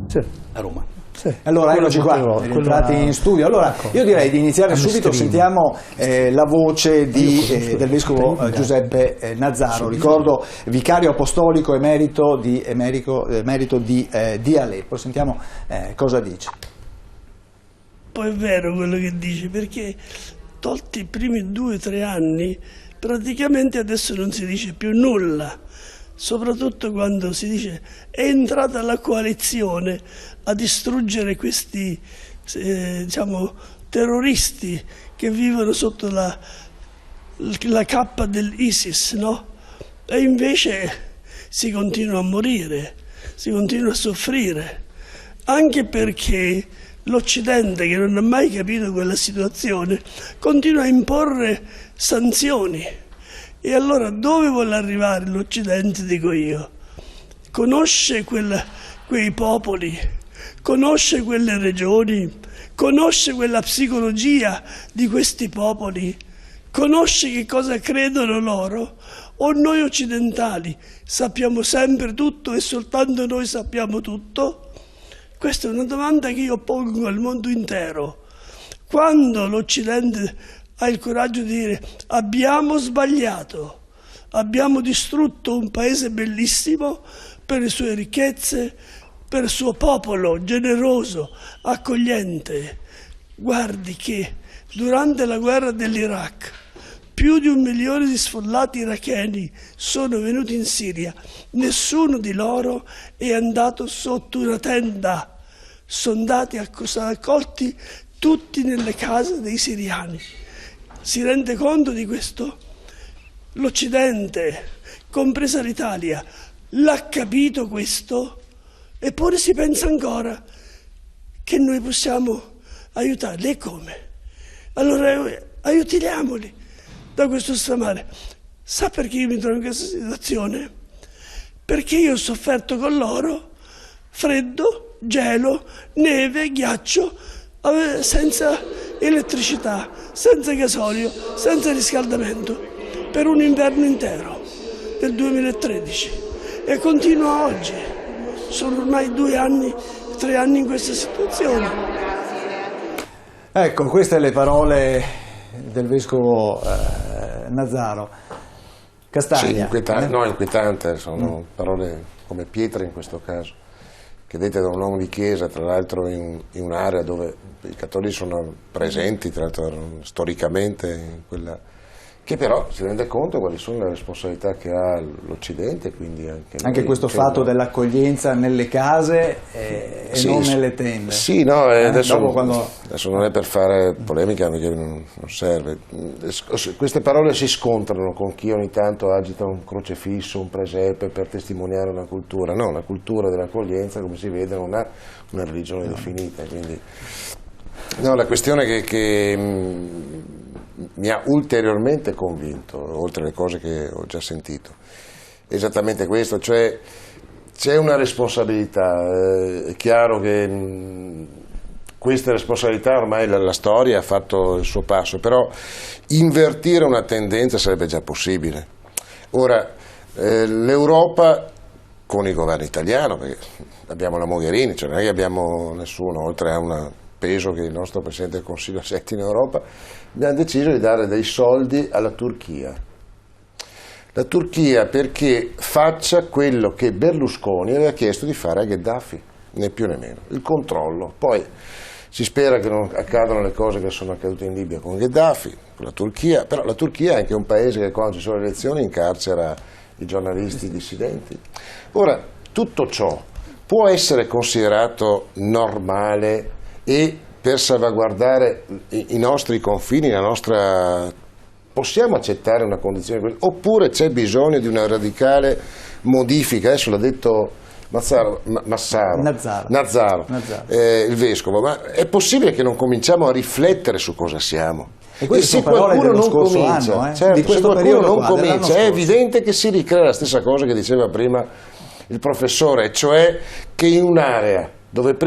Sì. a Roma. Sì. Allora eccoci qua, entrati in studio. Allora io direi di iniziare subito, sentiamo la voce del vescovo Giuseppe Nazzaro, ricordo vicario apostolico emerito di Aleppo. Sentiamo cosa dice. Poi è vero quello che dice, perché tolti i primi 2 o 3 anni praticamente adesso non si dice più nulla. Soprattutto quando si dice è entrata la coalizione a distruggere questi terroristi che vivono sotto la cappa dell'ISIS, no? E invece si continua a morire, si continua a soffrire, anche perché l'Occidente, che non ha mai capito quella situazione, continua a imporre sanzioni. E allora dove vuole arrivare l'Occidente, dico io? Conosce quei popoli, conosce quelle regioni, conosce quella psicologia di questi popoli, conosce che cosa credono loro? O noi occidentali sappiamo sempre tutto e soltanto noi sappiamo tutto? Questa è una domanda che io pongo al mondo intero. Quando l'Occidente ha il coraggio di dire abbiamo sbagliato, abbiamo distrutto un paese bellissimo per le sue ricchezze, per il suo popolo generoso, accogliente. Guardi che durante la guerra dell'Iraq più di 1 milione di sfollati iracheni sono venuti in Siria, nessuno di loro è andato sotto una tenda, sono andati accolti tutti nelle case dei siriani. Si rende conto di questo? L'Occidente, compresa l'Italia, l'ha capito questo? Eppure si pensa ancora che noi possiamo aiutarli. E come? Allora aiutiamoli da questo stramare. Sa perché io mi trovo in questa situazione? Perché io ho sofferto con loro freddo, gelo, neve, ghiaccio, senza elettricità, senza gasolio, senza riscaldamento, per un inverno intero del 2013 e continua oggi. Sono ormai 2 anni, 3 anni in questa situazione. Ecco, queste le parole del vescovo Nazzaro. Castagna. Sì, inquietante, sono parole come pietre in questo caso, che dette da un uomo di chiesa, tra l'altro in un'area dove i cattolici sono presenti, tra l'altro storicamente in quella, che però si rende conto quali sono le responsabilità che ha l'Occidente, quindi anche questo fatto dell'accoglienza nelle case e non nelle tende. Sì, no, adesso non è per fare polemica perché non serve. Queste parole si scontrano con chi ogni tanto agita un crocefisso, un presepe per testimoniare una cultura. No, la cultura dell'accoglienza, come si vede, non ha una religione definita. Quindi, no, la questione che mi ha ulteriormente convinto, oltre alle cose che ho già sentito, è esattamente questo, cioè c'è una responsabilità, è chiaro che questa responsabilità ormai la storia ha fatto il suo passo, però invertire una tendenza sarebbe già possibile. Ora, l'Europa con il governo italiano, perché abbiamo la Mogherini, cioè non è che abbiamo nessuno, oltre a un peso che il nostro Presidente del Consiglio sente in Europa, abbiamo deciso di dare dei soldi alla Turchia. La Turchia perché faccia quello che Berlusconi aveva chiesto di fare a Gheddafi, né più né meno, il controllo. Poi si spera che non accadano le cose che sono accadute in Libia con Gheddafi, con la Turchia, però la Turchia è anche un paese che quando ci sono le elezioni incarcera i giornalisti dissidenti. Ora, tutto ciò può essere considerato normale e per salvaguardare i nostri confini, la nostra, possiamo accettare una condizione così? Oppure c'è bisogno di una radicale modifica? Adesso l'ha detto Nazzaro, il vescovo, ma è possibile che non cominciamo a riflettere su cosa siamo? E se qualcuno non comincia, certo, se qualcuno non comincia, è evidente che si ricrea la stessa cosa che diceva prima il professore, cioè che in un'area dove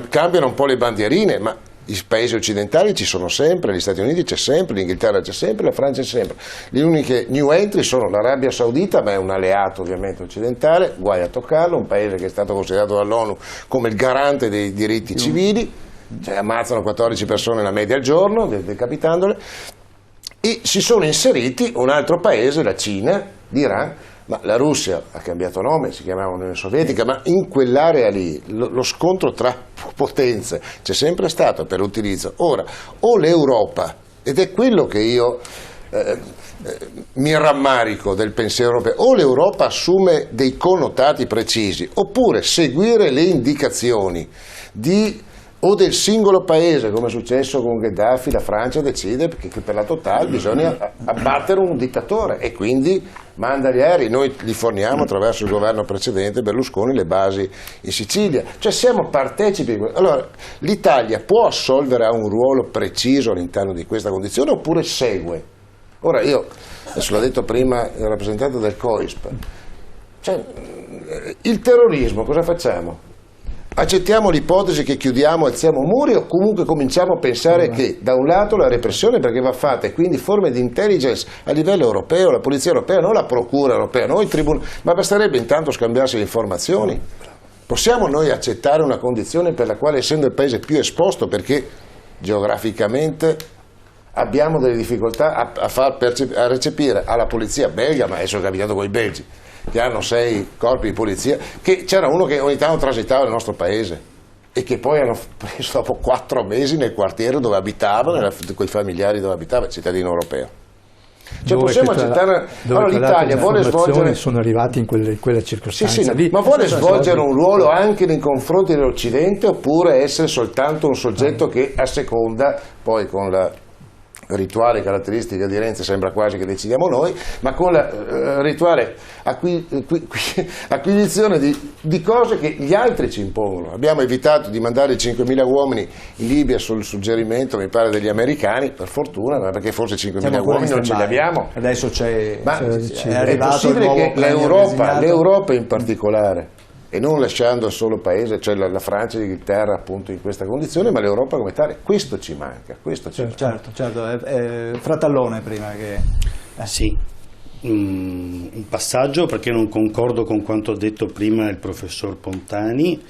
cambiano un po' le bandierine, ma I paesi occidentali ci sono sempre, gli Stati Uniti c'è sempre, l'Inghilterra c'è sempre, la Francia c'è sempre. Le uniche new entry sono l'Arabia Saudita, ma è un alleato ovviamente occidentale, guai a toccarlo, un paese che è stato considerato dall'ONU come il garante dei diritti civili, cioè ammazzano 14 persone la media al giorno, decapitandole, e si sono inseriti un altro paese, la Cina, l'Iran. Ma la Russia ha cambiato nome, si chiamava Unione Sovietica, ma in quell'area lì lo scontro tra potenze c'è sempre stato per l'utilizzo. Ora, o l'Europa, ed è quello che io mi rammarico del pensiero europeo, o l'Europa assume dei connotati precisi, oppure seguire le indicazioni o del singolo paese, come è successo con Gheddafi, la Francia decide che per la Total bisogna abbattere un dittatore e quindi manda gli aerei. Noi li forniamo attraverso il governo precedente Berlusconi le basi in Sicilia, cioè siamo partecipi. Allora l'Italia può assolvere a un ruolo preciso all'interno di questa condizione oppure segue? Ora io, adesso l'ha detto prima il rappresentante del COISP, cioè, il terrorismo cosa facciamo? Accettiamo l'ipotesi che chiudiamo, alziamo muri o comunque cominciamo a pensare che da un lato la repressione perché va fatta e quindi forme di intelligence a livello europeo, la polizia europea, non la procura europea, noi tribunali, ma basterebbe intanto scambiarsi le informazioni. Possiamo noi accettare una condizione per la quale, essendo il paese più esposto perché geograficamente abbiamo delle difficoltà a recepire alla polizia belga, ma adesso è capitato con i belgi, che hanno 6 corpi di polizia, che c'era uno che ogni tanto transitava nel nostro paese e che poi hanno preso dopo 4 mesi nel quartiere dove abitava, con i familiari dove abitava, cittadino europeo. Cioè possiamo accettare, allora l'Italia vuole svolgere, sono arrivati in quella circostanza lì, ma vuole svolgere un ruolo anche nei confronti dell'Occidente oppure essere soltanto un soggetto che asseconda, poi con la rituale caratteristica di Renzi sembra quasi che decidiamo noi, ma con la rituale acquisizione di cose che gli altri ci impongono. Abbiamo evitato di mandare 5.000 uomini in Libia sul suggerimento, mi pare, degli americani, per fortuna, ma perché forse 5.000 uomini non ce li abbiamo. Adesso è possibile che l'Europa in particolare, e non lasciando il solo paese, cioè la Francia e l'Inghilterra appunto in questa condizione, ma l'Europa come tale, questo ci manca. Certo, Fratallone prima che... Sì, un passaggio perché non concordo con quanto ha detto prima il professor Pontani.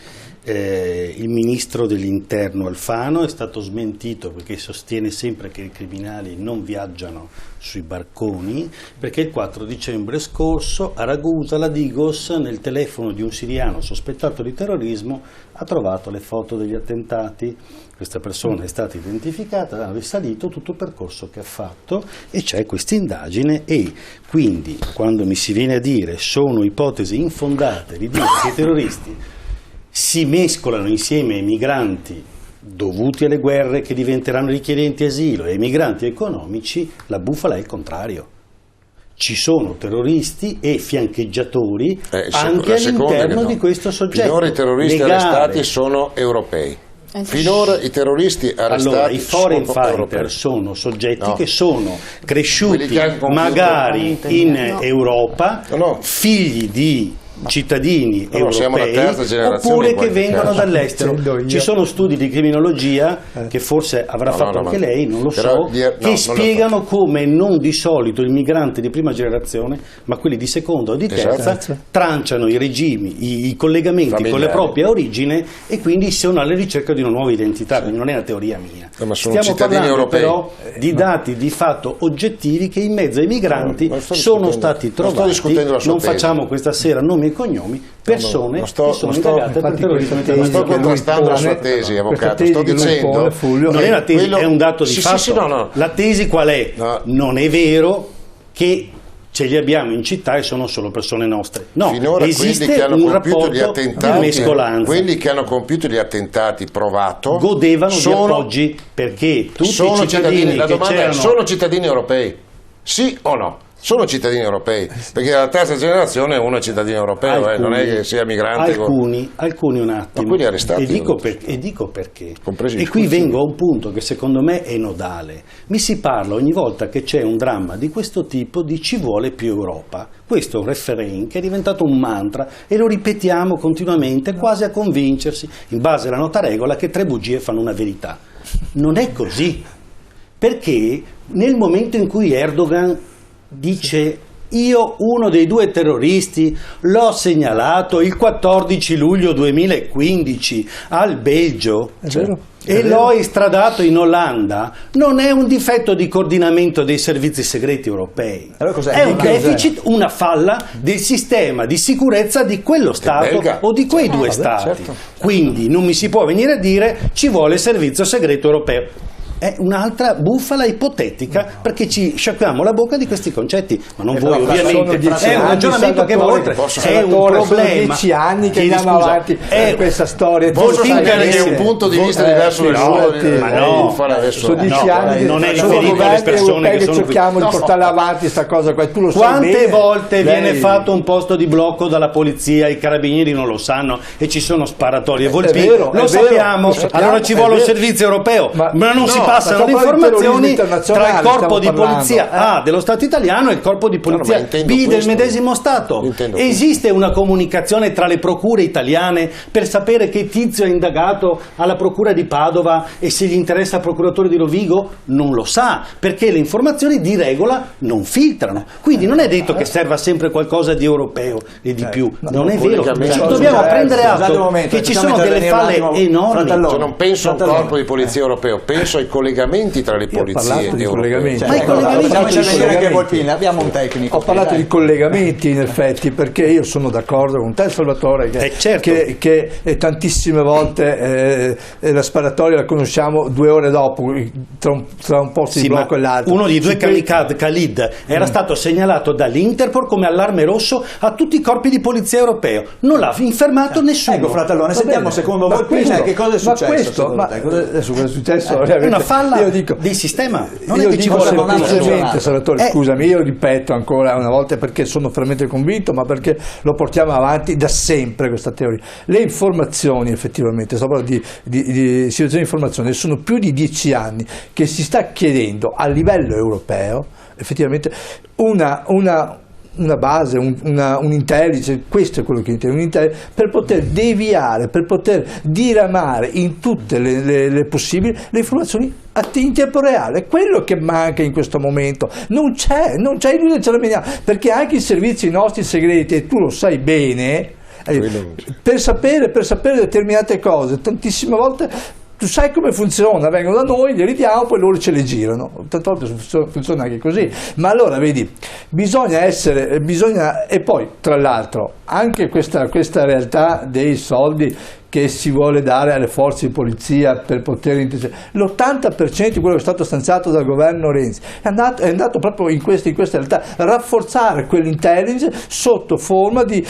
Il ministro dell'interno Alfano è stato smentito perché sostiene sempre che i criminali non viaggiano sui barconi, perché il 4 dicembre scorso a Ragusa la Digos nel telefono di un siriano sospettato di terrorismo ha trovato le foto degli attentati. Questa persona è stata identificata, ha risalito tutto il percorso che ha fatto e c'è questa indagine, e quindi quando mi si viene a dire sono ipotesi infondate di dire che i terroristi si mescolano insieme ai migranti dovuti alle guerre che diventeranno richiedenti asilo e ai migranti economici, la bufala è il contrario. Ci sono terroristi e fiancheggiatori anche all'interno di questo soggetto. Finora i terroristi arrestati sono europei. Finora i terroristi arrestati allora, i foreign sono fighter europei. Sono soggetti che sono cresciuti che magari in Europa, figli di cittadini europei oppure che vengono dall'estero. Ci sono studi di criminologia che forse avrà fatto anche lei, non lo so, che spiegano come non di solito il migrante di prima generazione, ma quelli di seconda o di terza, tranciano i regimi, i collegamenti familiari con le proprie origini e quindi sono alla ricerca di una nuova identità. Quindi non è una teoria mia. Stiamo parlando europei, però di dati di fatto oggettivi che in mezzo ai migranti sono stati trovati. Non facciamo questa sera nomi e cognomi, persone che sono indagate per terrorismo internazionale. Non sto contrastando la sua tesi, avvocato, sto dicendo non è una tesi, è un dato di fatto. La tesi qual è? Non è vero che ce li abbiamo in città e sono solo persone nostre. No, finora esiste un rapporto di mescolanza. Quelli che hanno compiuto gli attentati provato godevano di appoggi perché tutti i cittadini la che domanda c'erano... sono cittadini europei? Sì o no? Sono cittadini europei, perché la terza generazione uno è cittadino europeo, alcuni, non è che sia migrante. Alcuni un attimo. Quelli arrestati. E dico perché. E qui vengo a un punto che secondo me è nodale. Mi si parla ogni volta che c'è un dramma di questo tipo di ci vuole più Europa. Questo è un refrain che è diventato un mantra e lo ripetiamo continuamente, quasi a convincersi, in base alla nota regola, che 3 bugie fanno una verità. Non è così, perché nel momento in cui Erdogan dice io uno dei 2 terroristi l'ho segnalato il 14 luglio 2015 al Belgio e l'ho estradato in Olanda, non è un difetto di coordinamento dei servizi segreti europei, allora è un deficit, una falla del sistema di sicurezza di quello Stato o di quei 2 Stati. Certo. Quindi non mi si può venire a dire ci vuole il servizio segreto europeo. È un'altra bufala ipotetica, perché ci sciacquiamo la bocca di questi concetti, ma non voi ovviamente, è un ragionamento che va oltre, è un problema. Sono 10 anni che andiamo avanti per questa storia. È un punto di vista diverso del suo, ma no, sono 10 anni, non è riferito alle persone che sono cerchiamo di portare avanti questa cosa qua. Tu lo sai quante bene, volte viene fatto un posto di blocco dalla polizia, i carabinieri non lo sanno e ci sono sparatorie volpi, lo sappiamo, allora ci vuole un servizio europeo, ma non si passano le informazioni tra il corpo di polizia A dello Stato italiano e il corpo di polizia B del medesimo Stato. Esiste una comunicazione tra le procure italiane per sapere che tizio è indagato alla procura di Padova e se gli interessa al procuratore di Rovigo? Non lo sa, perché le informazioni di regola non filtrano. Quindi non è detto che serva sempre qualcosa di europeo e di più, non è vero. Dobbiamo prendere atto che ci sono delle falle enormi. Non penso a un corpo di polizia europeo, penso ai collegamenti tra le polizie di collegamenti. Abbiamo un tecnico. Ho parlato di collegamenti in effetti, perché io sono d'accordo con te, Salvatore, che tantissime volte la sparatoria la conosciamo 2 ore dopo, tra un posto di blocco e l'altro. Uno dei 2 kamikaze, Khalid, era stato segnalato dall'Interpol come allarme rosso a tutti i corpi di polizia europeo, non l'ha infermato nessuno. Ecco, fratellone, sentiamo secondo voi che cosa è successo. Adesso cosa è successo? È una falla del sistema, non è che ci vuole semplicemente, Salvatore, scusami, io ripeto ancora una volta, perché sono fermamente convinto, ma perché lo portiamo avanti da sempre questa teoria. Le informazioni, effettivamente, di situazioni di informazione, sono più di 10 anni che si sta chiedendo a livello europeo effettivamente una base, un'intelligence, questo è quello che intendo, per poter deviare, per poter diramare in tutte le possibili le informazioni in tempo reale. È quello che manca in questo momento, non c'è inutile ce la vediamo, perché anche i servizi nostri segreti, e tu lo sai bene, per sapere determinate cose, tantissime volte tu sai come funziona, vengono da noi, li ridiamo, poi loro ce le girano, tante volte funziona anche così. Ma allora vedi, bisogna e poi tra l'altro anche questa realtà dei soldi che si vuole dare alle forze di polizia per poter l'80% di quello che è stato stanziato dal governo Renzi è andato proprio in questa realtà, rafforzare quell'intelligence sotto forma di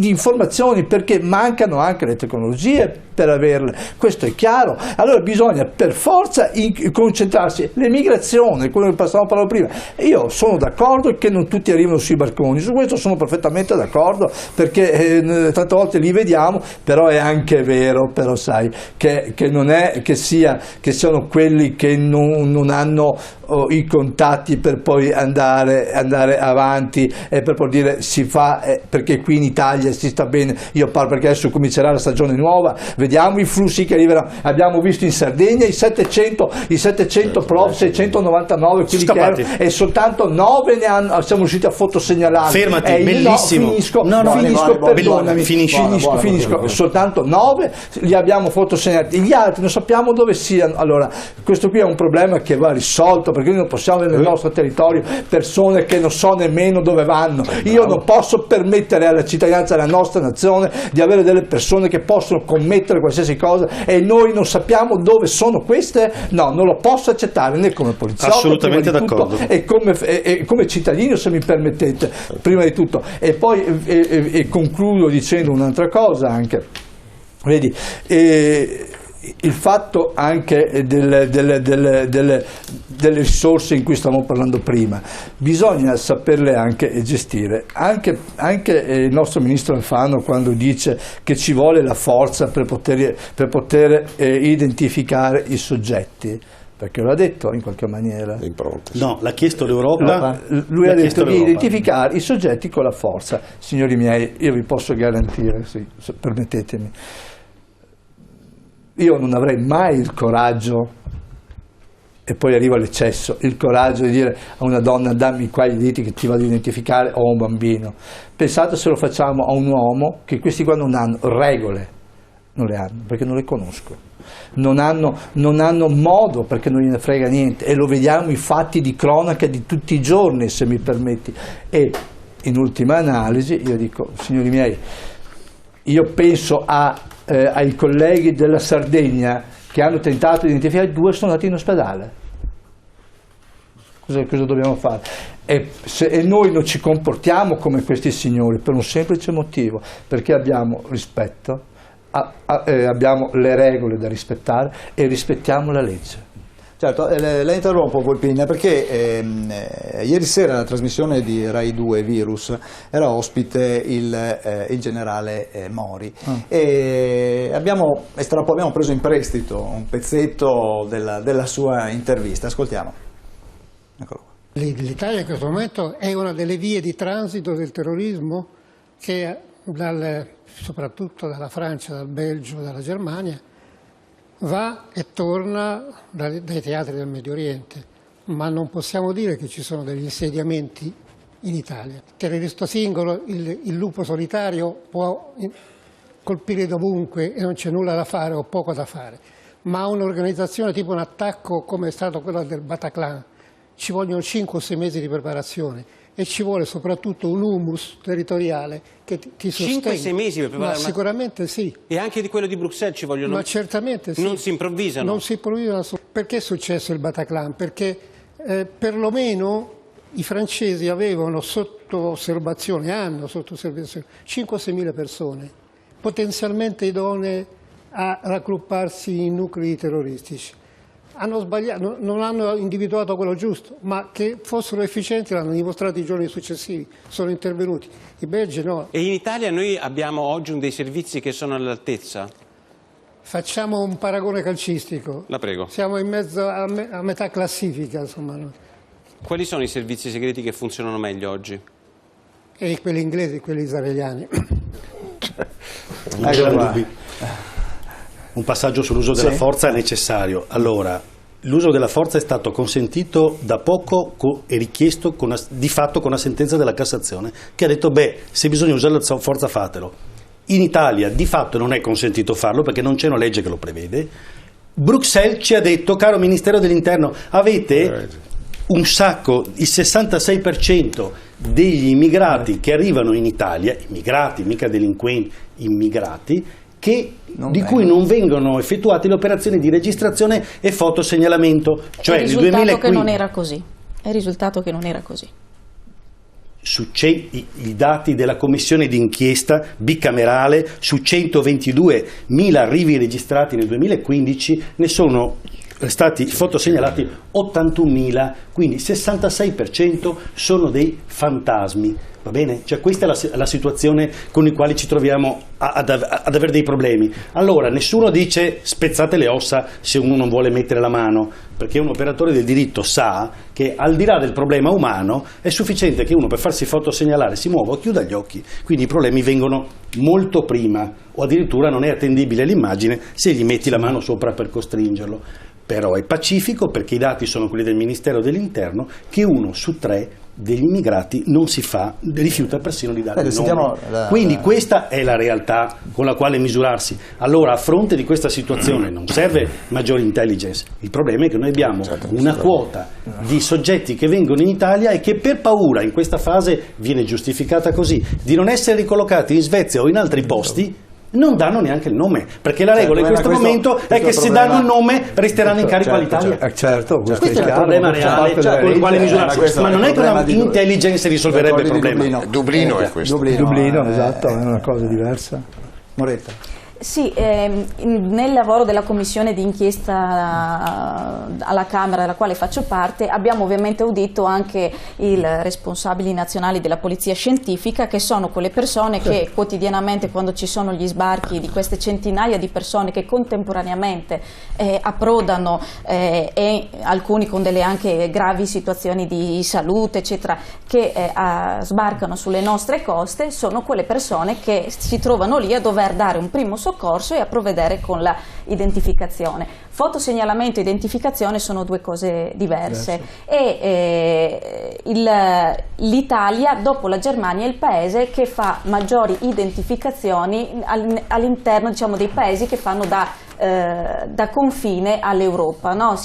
informazioni, perché mancano anche le tecnologie per averle, questo è chiaro. Allora bisogna per forza concentrarsi, l'emigrazione, quello che parlavo prima. Io sono d'accordo che non tutti arrivano sui barconi, su questo sono perfettamente d'accordo, perché tante volte li vediamo, però è anche vero, però sai che non è che siano quelli che non hanno i contatti per poi andare avanti e per poter dire si fa, perché qui in Italia si sta bene. Io parlo perché adesso comincerà la stagione nuova, vediamo i flussi che arriveranno. Abbiamo visto in Sardegna i 700 prof, 699 quelli che erano, e soltanto 9 siamo riusciti a fotosegnalare. Fermati, bellissimo. Finisco. Soltanto 9 li abbiamo fotosegnalati, gli altri non sappiamo dove siano. Allora questo qui è un problema che va risolto, perché noi non possiamo avere nel nostro territorio persone che non so nemmeno dove vanno. Io non posso permettere alla cittadinanza della nostra nazione di avere delle persone che possono commettere qualsiasi cosa e noi non sappiamo dove sono queste. No, non lo posso accettare, né come poliziotto, assolutamente d'accordo, e come cittadino, se mi permettete, prima di tutto. E poi concludo dicendo un'altra cosa anche, vedi, il fatto anche delle risorse in cui stavamo parlando prima, bisogna saperle anche gestire. Anche il nostro ministro Alfano, quando dice che ci vuole la forza per poter identificare i soggetti, perché l'ha detto in qualche maniera. No, l'ha chiesto l'Europa. Lui ha detto di identificare i soggetti con la forza. Signori miei, io vi posso garantire, sì, permettetemi, io non avrei mai il coraggio, e poi arrivo all'eccesso, il coraggio di dire a una donna dammi qua i diritti che ti vado a identificare, o a un bambino. Pensate se lo facciamo a un uomo, che questi qua non hanno regole, non le hanno perché non le conosco, non hanno modo perché non gliene frega niente, e lo vediamo i fatti di cronaca di tutti i giorni, se mi permetti. E in ultima analisi io dico, signori miei, io penso ai colleghi della Sardegna che hanno tentato di identificare, 2 sono andati in ospedale. Cosa dobbiamo fare? E noi non ci comportiamo come questi signori per un semplice motivo, perché abbiamo rispetto, abbiamo le regole da rispettare e rispettiamo la legge. Certo, la interrompo Volpin perché ieri sera nella trasmissione di Rai 2 Virus era ospite il generale Mori e abbiamo preso in prestito un pezzetto della sua intervista, ascoltiamo. Eccolo qua. L'Italia in questo momento è una delle vie di transito del terrorismo che soprattutto dalla Francia, dal Belgio, dalla Germania va e torna dai teatri del Medio Oriente, ma non possiamo dire che ci sono degli insediamenti in Italia. Il terrorista singolo, il lupo solitario può colpire dovunque e non c'è nulla da fare o poco da fare, ma un'organizzazione tipo un attacco come è stato quello del Bataclan ci vogliono 5 o 6 mesi di preparazione e ci vuole soprattutto un humus territoriale che ti sostenga. 5-6 mesi per preparare sicuramente sì. E anche di quello di Bruxelles ci vogliono? Ma certamente sì. Non si improvvisano? Non si improvvisano. Perché è successo il Bataclan? Perché perlomeno i francesi avevano sotto osservazione 5-6 mila persone, potenzialmente idonee a raggrupparsi in nuclei terroristici. Hanno sbagliato, non hanno individuato quello giusto, ma che fossero efficienti l'hanno dimostrato i giorni successivi, sono intervenuti. I belgi no. E in Italia noi abbiamo oggi dei servizi che sono all'altezza? Facciamo un paragone calcistico. La prego. Siamo in mezzo a metà classifica, insomma. Quali sono i servizi segreti che funzionano meglio oggi? E quelli inglesi, quelli israeliani. Un passaggio sull'uso della forza è necessario. Allora, l'uso della forza è stato consentito da poco e richiesto di fatto con una sentenza della Cassazione che ha detto se bisogna usare la forza fatelo. In Italia di fatto non è consentito farlo perché non c'è una legge che lo prevede. Bruxelles ci ha detto, caro Ministero dell'Interno, avete un sacco, il 66% degli immigrati che arrivano in Italia, immigrati, mica delinquenti, immigrati, di cui non vengono effettuate le operazioni di registrazione e fotosegnalamento. Cioè è il risultato che non era così. È il risultato che non era così. I dati della commissione d'inchiesta bicamerale su 122.000 arrivi registrati nel 2015 ne sono stati fotosegnalati 81.000, quindi il 66% sono dei fantasmi. Va bene? Cioè questa è la situazione con la quale ci troviamo ad avere dei problemi. Allora nessuno dice spezzate le ossa se uno non vuole mettere la mano, perché un operatore del diritto sa che al di là del problema umano è sufficiente che uno per farsi fotosegnalare si muova o chiuda gli occhi, quindi i problemi vengono molto prima o addirittura non è attendibile l'immagine se gli metti la mano sopra per costringerlo. Però è pacifico perché i dati sono quelli del Ministero dell'Interno che 1 su 3 degli immigrati non si rifiuta persino di dare il nome. Quindi questa è la realtà con la quale misurarsi. Allora a fronte di questa situazione non serve maggiore intelligence, il problema è che noi abbiamo una quota di soggetti che vengono in Italia e che per paura in questa fase viene giustificata così di non essere ricollocati in Svezia o in altri posti non danno neanche il nome, perché la regola in questo momento è che se danno il nome resteranno in carico all'Italia. Questo è il problema reale con il quale misurarsi, ma non è che una intelligence risolverebbe il problema. Dublino è questo. Dublino, esatto, è una cosa diversa. Moretta. Sì, nel lavoro della commissione d'inchiesta alla Camera, della quale faccio parte, abbiamo ovviamente audito anche i responsabili nazionali della polizia scientifica, che sono quelle persone che quotidianamente, quando ci sono gli sbarchi di queste centinaia di persone che contemporaneamente approdano e alcuni con delle anche gravi situazioni di salute eccetera, che sbarcano sulle nostre coste, sono quelle persone che si trovano lì a dover dare un primo soccorso soccorso e a provvedere con la identificazione. Fotosegnalamento e identificazione sono due cose diverse e l'Italia dopo la Germania è il paese che fa maggiori identificazioni all'interno, diciamo, dei paesi che fanno da confine all'Europa, no?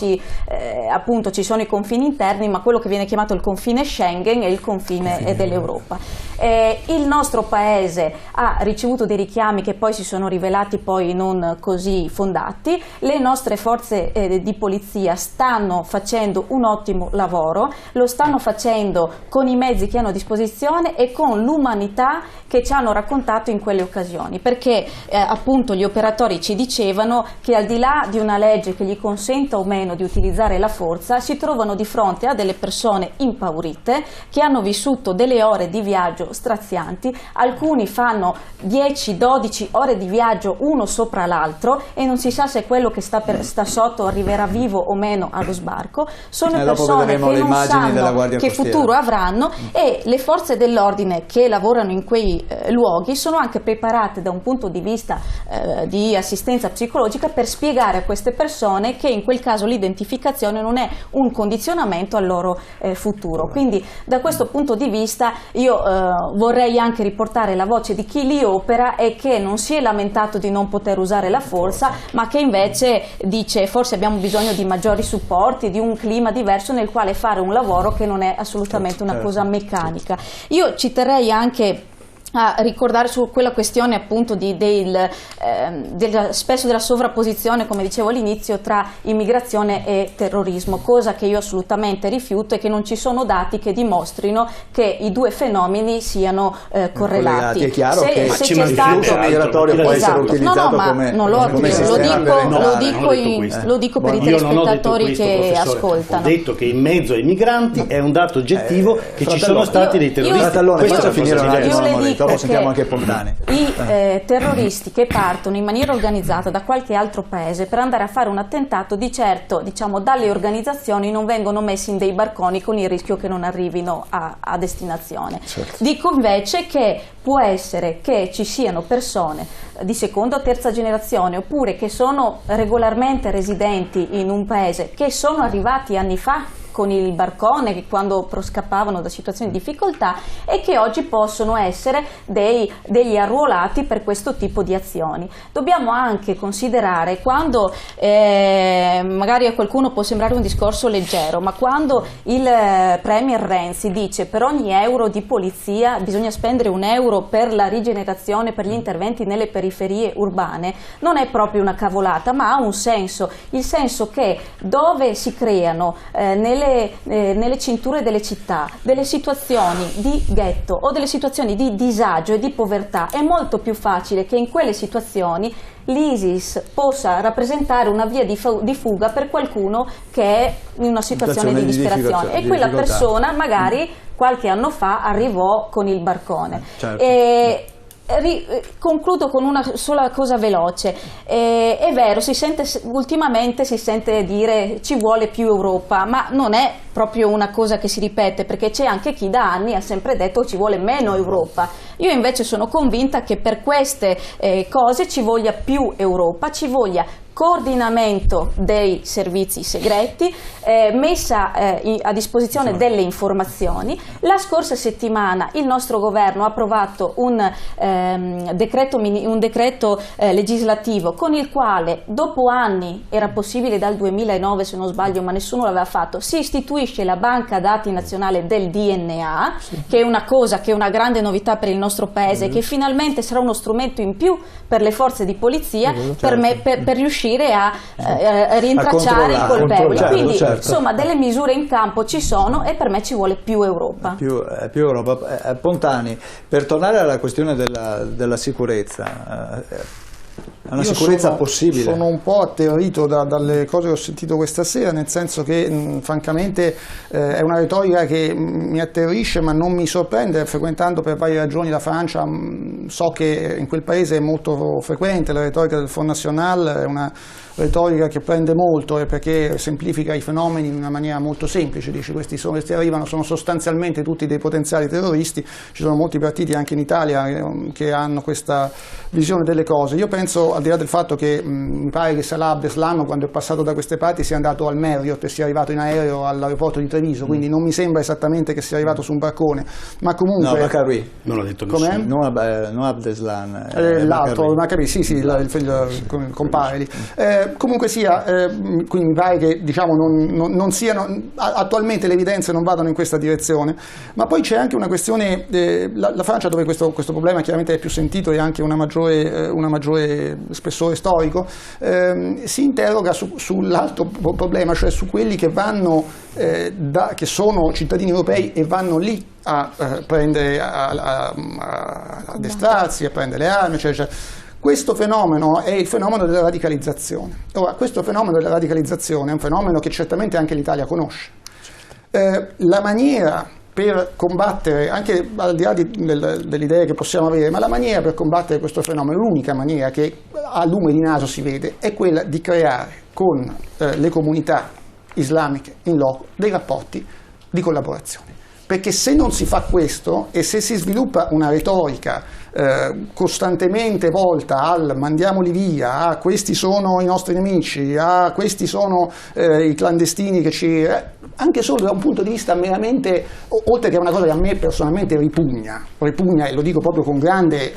Appunto ci sono i confini interni, ma quello che viene chiamato il confine Schengen è il confine dell'Europa. Il nostro paese ha ricevuto dei richiami che poi si sono rivelati poi non così fondati. Le nostre forze di polizia stanno facendo un ottimo lavoro, lo stanno facendo con i mezzi che hanno a disposizione e con l'umanità che ci hanno raccontato in quelle occasioni, perché appunto gli operatori ci dicevano che al di là di una legge che gli consenta o meno di utilizzare la forza, si trovano di fronte a delle persone impaurite che hanno vissuto delle ore di viaggio strazianti, alcuni fanno 10-12 ore di viaggio uno sopra l'altro e non si sa se quello che sta sotto arriverà vivo o meno allo sbarco. Sono persone che non sanno che futuro avranno e le forze dell'ordine che lavorano in quei luoghi sono anche preparate da un punto di vista di assistenza psicologica per spiegare a queste persone che in quel caso l'identificazione non è un condizionamento al loro futuro. Quindi da questo punto di vista io vorrei anche riportare la voce di chi lì opera e che non si è lamentato di non poter usare la forza, ma che invece dice forse abbiamo bisogno di maggiori supporti, di un clima diverso nel quale fare un lavoro che non è assolutamente una cosa meccanica. Io ci terrei anche a ricordare su quella questione appunto spesso della sovrapposizione, come dicevo all'inizio, tra immigrazione e terrorismo, cosa che io assolutamente rifiuto e che non ci sono dati che dimostrino che i due fenomeni siano correlati. È chiaro che il flusso migratorio può essere utilizzato come lo dico per i telespettatori che ascoltano. Ho detto che in mezzo ai migranti è un dato oggettivo che ci sono stati dei terroristi. Dopo sentiamo anche Pontani. I terroristi che partono in maniera organizzata da qualche altro paese per andare a fare un attentato, di certo, diciamo, dalle organizzazioni non vengono messi in dei barconi con il rischio che non arrivino a destinazione. Certo. Dico invece che può essere che ci siano persone di seconda o terza generazione oppure che sono regolarmente residenti in un paese, che sono arrivati anni fa con il barcone quando scappavano da situazioni di difficoltà e che oggi possono essere degli arruolati per questo tipo di azioni. Dobbiamo anche considerare quando magari a qualcuno può sembrare un discorso leggero, ma quando il Premier Renzi dice per ogni euro di polizia bisogna spendere un euro per la rigenerazione, per gli interventi nelle periferie urbane, non è proprio una cavolata, ma ha un senso, il senso che dove si creano nelle cinture delle città delle situazioni di ghetto o delle situazioni di disagio e di povertà, è molto più facile che in quelle situazioni l'ISIS possa rappresentare una via di fuga per qualcuno che è in una situazione di disperazione e quella persona magari qualche anno fa arrivò con il barcone. Certo. Concludo con una sola cosa veloce. È vero, ultimamente si sente dire ci vuole più Europa, ma non è proprio una cosa che si ripete, perché c'è anche chi da anni ha sempre detto ci vuole meno Europa. Io invece sono convinta che per queste cose ci voglia più Europa, ci voglia coordinamento dei servizi segreti, messa a disposizione delle informazioni. La scorsa settimana il nostro governo ha approvato un decreto legislativo con il quale dopo anni, era possibile dal 2009 se non sbaglio, ma nessuno l'aveva fatto, si istituisce la banca dati nazionale del DNA, che è una cosa, che è una grande novità per il nostro paese, che finalmente sarà uno strumento in più per le forze di polizia per riuscire a rintracciare i colpevoli. Quindi insomma delle misure in campo ci sono e per me ci vuole più Europa. Più Europa. Pontani, per tornare alla questione della sicurezza, una sicurezza possibile. Sono un po' atterrito dalle cose che ho sentito questa sera, nel senso che francamente è una retorica che mi atterrisce ma non mi sorprende. Frequentando per varie ragioni la Francia, so che in quel paese è molto frequente la retorica del Front National, è una retorica che prende molto perché semplifica i fenomeni in una maniera molto semplice, dice questi arrivano, sono sostanzialmente tutti dei potenziali terroristi. Ci sono molti partiti anche in Italia che hanno questa visione delle cose. Io penso senso, al di là del fatto che mi pare che Salah Abdeslam, quando è passato da queste parti, sia andato al Marriott e sia arrivato in aereo all'aeroporto di Treviso, quindi non mi sembra esattamente che sia arrivato su un barcone, ma comunque... No, Maccabi. Non l'ha detto nessuno. Non Abdeslam. L'altro, Maccabi, sì, il figlio compare lì. Comunque sia, quindi mi pare che diciamo, non siano, attualmente le evidenze non vadano in questa direzione, ma poi c'è anche una questione, la Francia, dove questo problema chiaramente è più sentito e anche una maggiore spessore storico, si interroga sull'altro problema, cioè su quelli che vanno che sono cittadini europei e vanno lì a prendere, a addestrarsi, a prendere le armi, eccetera. Questo fenomeno è il fenomeno della radicalizzazione. Ora, questo fenomeno della radicalizzazione è un fenomeno che certamente anche l'Italia conosce. La maniera per combattere, anche al di là delle idee che possiamo avere, ma la maniera per combattere questo fenomeno, l'unica maniera che a lume di naso si vede, è quella di creare con le comunità islamiche in loco dei rapporti di collaborazione. Perché se non si fa questo e se si sviluppa una retorica costantemente volta al mandiamoli via, a questi sono i nostri nemici, a questi sono i clandestini che ci... anche solo da un punto di vista meramente, oltre che una cosa che a me personalmente ripugna e lo dico proprio con grande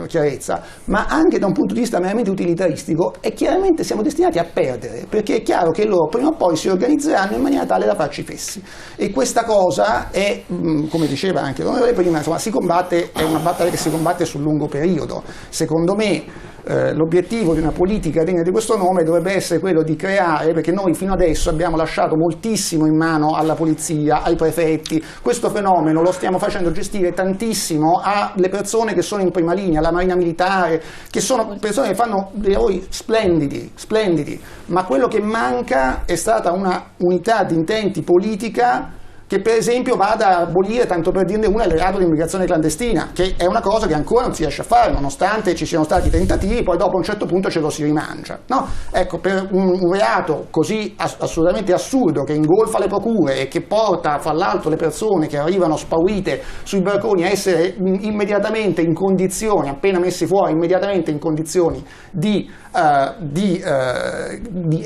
chiarezza, ma anche da un punto di vista meramente utilitaristico, e chiaramente siamo destinati a perdere, perché è chiaro che loro prima o poi si organizzeranno in maniera tale da farci fessi, e questa cosa è, come diceva anche l'onorevole prima, insomma, è una battaglia che si combatte sul lungo periodo. Secondo me l'obiettivo di una politica degna di questo nome dovrebbe essere quello di creare, perché noi fino adesso abbiamo lasciato moltissimo in mano alla polizia, ai prefetti, questo fenomeno lo stiamo facendo gestire tantissimo alle persone che sono in prima linea, alla Marina Militare, che sono persone che fanno dei lavori splendidi, ma quello che manca è stata una unità di intenti politica che per esempio vada a abolire, tanto per dirne una, il reato di immigrazione clandestina, che è una cosa che ancora non si riesce a fare, nonostante ci siano stati tentativi, poi dopo a un certo punto ce lo si rimangia. No? Ecco, per un reato così assolutamente assurdo, che ingolfa le procure e che porta fra l'altro le persone che arrivano spaurite sui barconi a essere immediatamente in condizioni, appena messi fuori, immediatamente in condizioni di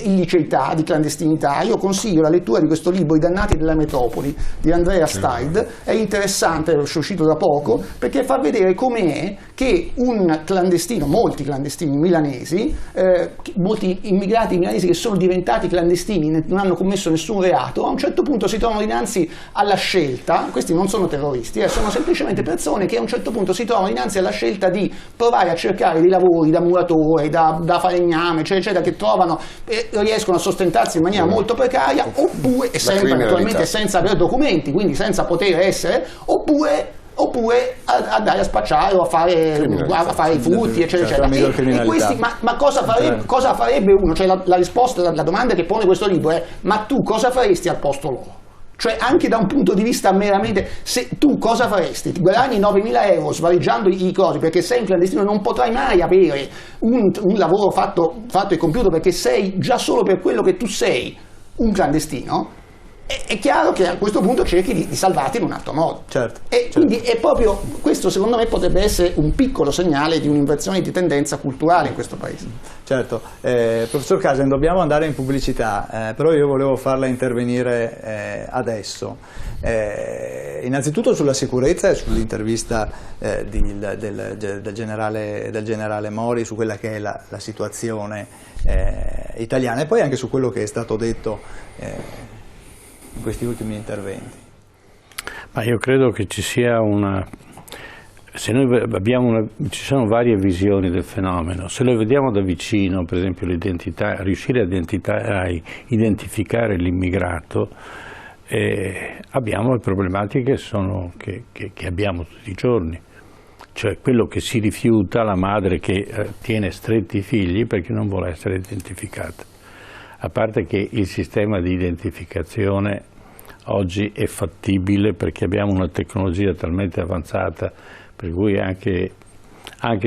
illiceità, di clandestinità. Io consiglio la lettura di questo libro, I dannati della metropoli, di Andrea Steid, è interessante, è uscito da poco, perché fa vedere com'è che un clandestino, molti clandestini milanesi, molti immigrati milanesi che sono diventati clandestini, non hanno commesso nessun reato, a un certo punto si trovano dinanzi alla scelta, questi non sono terroristi, sono semplicemente persone che a un certo punto si trovano dinanzi alla scelta di provare a cercare dei lavori da muratore, da falegname, eccetera, che trovano e riescono a sostentarsi in maniera molto precaria, oppure, e sempre naturalmente senza avere documenti, quindi senza poter essere, oppure andare a spacciare o a fare i furti, eccetera. E questi, ma cosa farebbe uno? Cioè la risposta, la domanda che pone questo libro è: ma tu cosa faresti al posto loro? Cioè, anche da un punto di vista meramente, se tu cosa faresti? Ti guadagni 9.000 euro svareggiando i cosi, perché sei un clandestino, non potrai mai avere un lavoro fatto e compiuto, perché sei, già solo per quello che tu sei, un clandestino. È chiaro che a questo punto cerchi di salvarti in un altro modo. Quindi è proprio questo, secondo me, potrebbe essere un piccolo segnale di un'inversione di tendenza culturale in questo paese. Certo, professor Casen, dobbiamo andare in pubblicità, però io volevo farla intervenire adesso. Innanzitutto sulla sicurezza e sull'intervista del generale Mori, su quella che è la situazione italiana, e poi anche su quello che è stato detto in questi ultimi interventi. Ma io credo che ci sia ci sono varie visioni del fenomeno. Se lo vediamo da vicino, per esempio l'identità, riuscire a identificare l'immigrato, abbiamo le problematiche che abbiamo tutti i giorni. Cioè quello che si rifiuta, la madre che tiene stretti i figli perché non vuole essere identificata. A parte che il sistema di identificazione oggi è fattibile perché abbiamo una tecnologia talmente avanzata per cui anche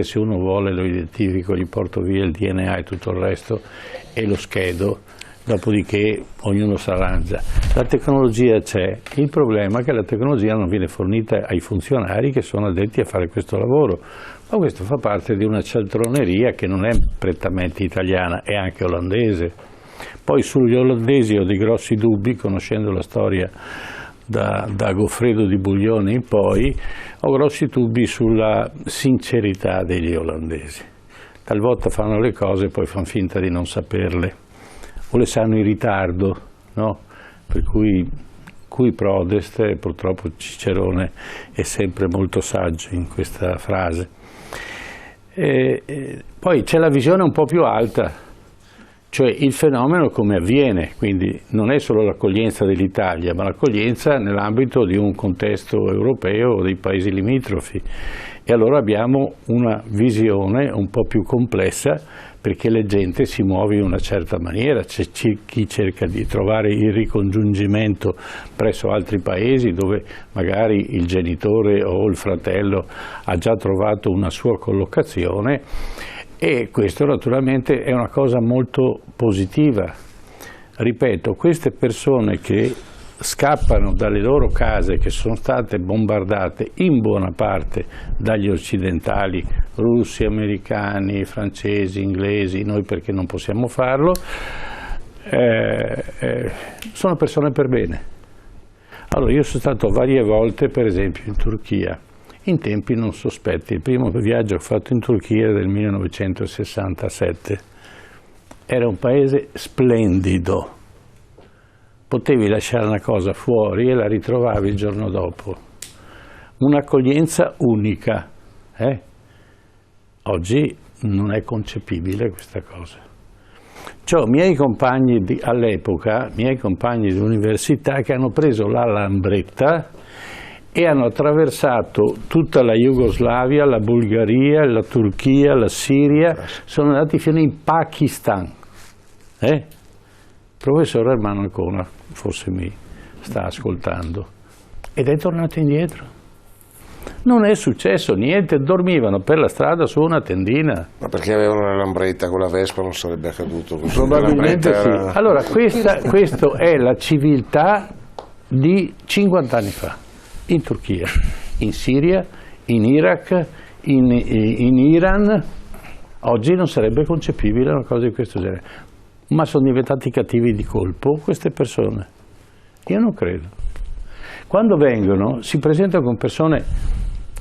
se uno vuole lo identifico, gli porto via il DNA e tutto il resto e lo schedo, dopodiché ognuno si arrangia. La tecnologia c'è, il problema è che la tecnologia non viene fornita ai funzionari che sono addetti a fare questo lavoro, ma questo fa parte di una cialtroneria che non è prettamente italiana, è anche olandese. Poi sugli olandesi ho dei grossi dubbi, conoscendo la storia da Goffredo di Buglione in poi, ho grossi dubbi sulla sincerità degli olandesi. Talvolta fanno le cose e poi fanno finta di non saperle, o le sanno in ritardo, no? Per cui prodest, e purtroppo Cicerone è sempre molto saggio in questa frase. Poi c'è la visione un po' più alta, cioè il fenomeno come avviene, quindi non è solo l'accoglienza dell'Italia, ma l'accoglienza nell'ambito di un contesto europeo o dei paesi limitrofi. E allora abbiamo una visione un po' più complessa, perché la gente si muove in una certa maniera, c'è chi cerca di trovare il ricongiungimento presso altri paesi dove magari il genitore o il fratello ha già trovato una sua collocazione, e questo naturalmente è una cosa molto positiva. Ripeto, queste persone che scappano dalle loro case, che sono state bombardate in buona parte dagli occidentali, russi, americani, francesi, inglesi, noi perché non possiamo farlo, sono persone per bene. Allora, io sono stato varie volte, per esempio, in Turchia, in tempi non sospetti. Il primo viaggio che ho fatto in Turchia era del 1967. Era un paese splendido. Potevi lasciare una cosa fuori e la ritrovavi il giorno dopo. Un'accoglienza unica. Oggi non è concepibile questa cosa. Cioè, miei compagni all'epoca, miei compagni di università, che hanno preso la Lambretta e hanno attraversato tutta la Jugoslavia, la Bulgaria, la Turchia, la Siria, sono andati fino in Pakistan. Il professor Ermanno Ancona forse mi sta ascoltando, ed è tornato indietro. Non è successo niente, dormivano per la strada su una tendina. Ma perché avevano la Lambretta, con la Vespa non sarebbe accaduto così? Probabilmente sì. Allora, questa è la civiltà di 50 anni fa. In Turchia, in Siria, in Iraq, in Iran. Oggi non sarebbe concepibile una cosa di questo genere. Ma sono diventati cattivi di colpo queste persone? Io non credo. Quando vengono si presentano con persone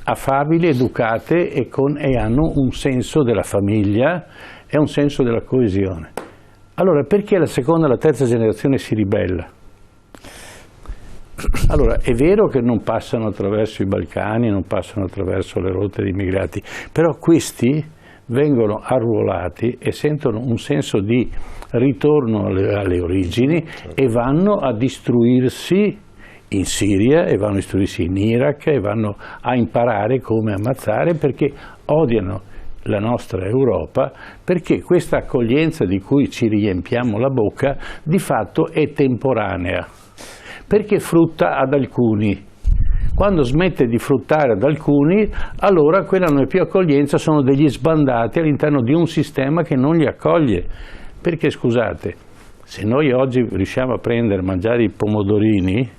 affabili, educate e hanno un senso della famiglia e un senso della coesione. Allora, perché la seconda e la terza generazione si ribella? Allora, è vero che non passano attraverso i Balcani, non passano attraverso le rotte di immigrati, però questi vengono arruolati e sentono un senso di ritorno alle origini e vanno a distruirsi in Siria, e vanno a istruirsi in Iraq, e vanno a imparare come ammazzare, perché odiano la nostra Europa, perché questa accoglienza di cui ci riempiamo la bocca di fatto è temporanea, perché frutta ad alcuni. Quando smette di fruttare ad alcuni, allora quella non è più accoglienza, sono degli sbandati all'interno di un sistema che non li accoglie. Perché, scusate, se noi oggi riusciamo a mangiare i pomodorini,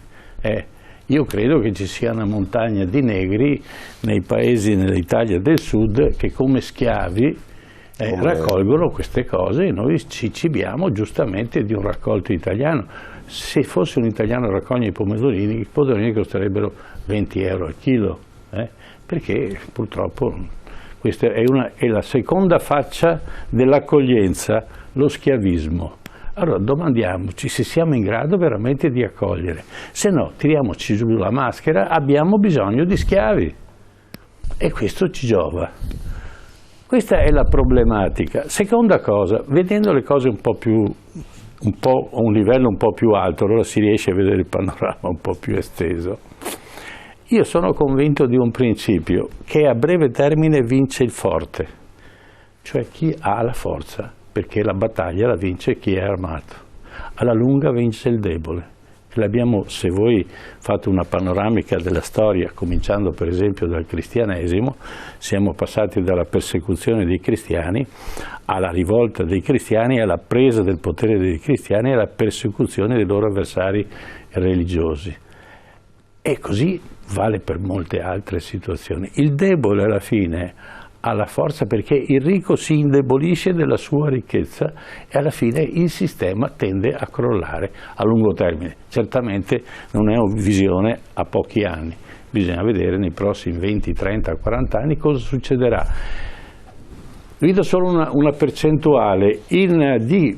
io credo che ci sia una montagna di negri nei paesi nell'Italia del Sud che come schiavi raccolgono queste cose, e noi ci cibiamo giustamente di un raccolto italiano. Se fosse un italiano a raccogliere i pomodorini costerebbero 20 euro al chilo, perché purtroppo questa è la seconda faccia dell'accoglienza, lo schiavismo. Allora domandiamoci se siamo in grado veramente di accogliere, se no tiriamoci giù la maschera, abbiamo bisogno di schiavi e questo ci giova. Questa è la problematica. Seconda cosa, vedendo le cose a un livello un po' più alto, allora si riesce a vedere il panorama un po' più esteso. Io sono convinto di un principio, che a breve termine vince il forte, cioè chi ha la forza, perché la battaglia la vince chi è armato. Alla lunga vince il debole. L'abbiamo, se voi fate una panoramica della storia, cominciando per esempio dal cristianesimo, siamo passati dalla persecuzione dei cristiani alla rivolta dei cristiani, alla presa del potere dei cristiani e alla persecuzione dei loro avversari religiosi. E così vale per molte altre situazioni. Il debole alla fine ha la forza perché il ricco si indebolisce della sua ricchezza e alla fine il sistema tende a crollare a lungo termine. Certamente non è una visione a pochi anni, bisogna vedere nei prossimi 20, 30, 40 anni cosa succederà. Vi do solo una percentuale di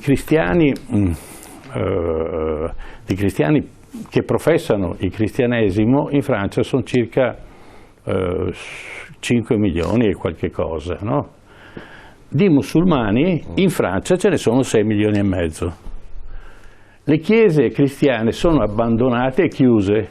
cristiani che professano il cristianesimo in Francia sono circa 5 milioni e qualche cosa, no? Di musulmani in Francia ce ne sono 6 milioni e mezzo. Le chiese cristiane sono abbandonate e chiuse.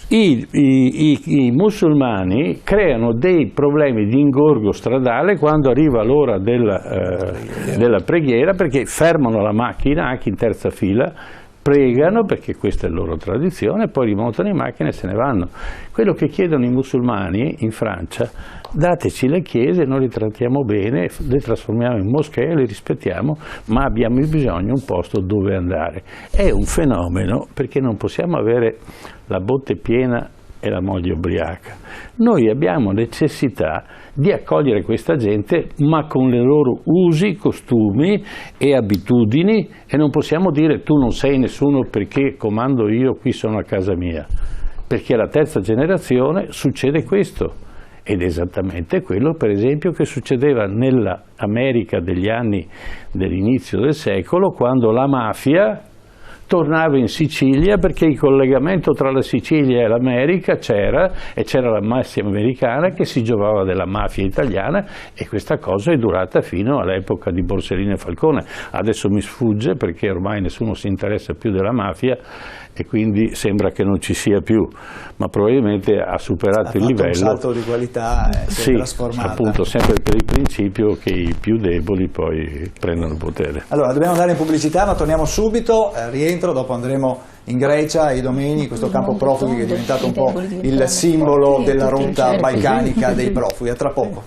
I musulmani creano dei problemi di ingorgo stradale quando arriva l'ora della preghiera, perché fermano la macchina anche in terza fila, pregano perché questa è la loro tradizione, poi rimontano in macchina e se ne vanno. Quello che chiedono i musulmani in Francia: dateci le chiese, noi le trattiamo bene, le trasformiamo in moschee, le rispettiamo, ma abbiamo bisogno di un posto dove andare. È un fenomeno, perché non possiamo avere la botte piena e la moglie ubriaca. Noi abbiamo necessità di accogliere questa gente, ma con le loro usi, costumi e abitudini, e non possiamo dire tu non sei nessuno perché comando io, qui sono a casa mia, perché alla terza generazione succede questo. Ed è esattamente quello, per esempio, che succedeva nell'America degli anni dell'inizio del secolo, quando la mafia tornava in Sicilia, perché il collegamento tra la Sicilia e l'America c'era, e c'era la mafia americana che si giovava della mafia italiana, e questa cosa è durata fino all'epoca di Borsellino e Falcone. Adesso mi sfugge perché ormai nessuno si interessa più della mafia e quindi sembra che non ci sia più, ma probabilmente ha superato il livello. Un salto di qualità e si è trasformata. Appunto, sempre per il principio che i più deboli poi prendono il potere. Allora, dobbiamo andare in pubblicità, ma torniamo subito, rientro, dopo andremo in Grecia, ai Domeni, questo campo profughi che è diventato un po' il simbolo della rotta balcanica dei profughi. A tra poco.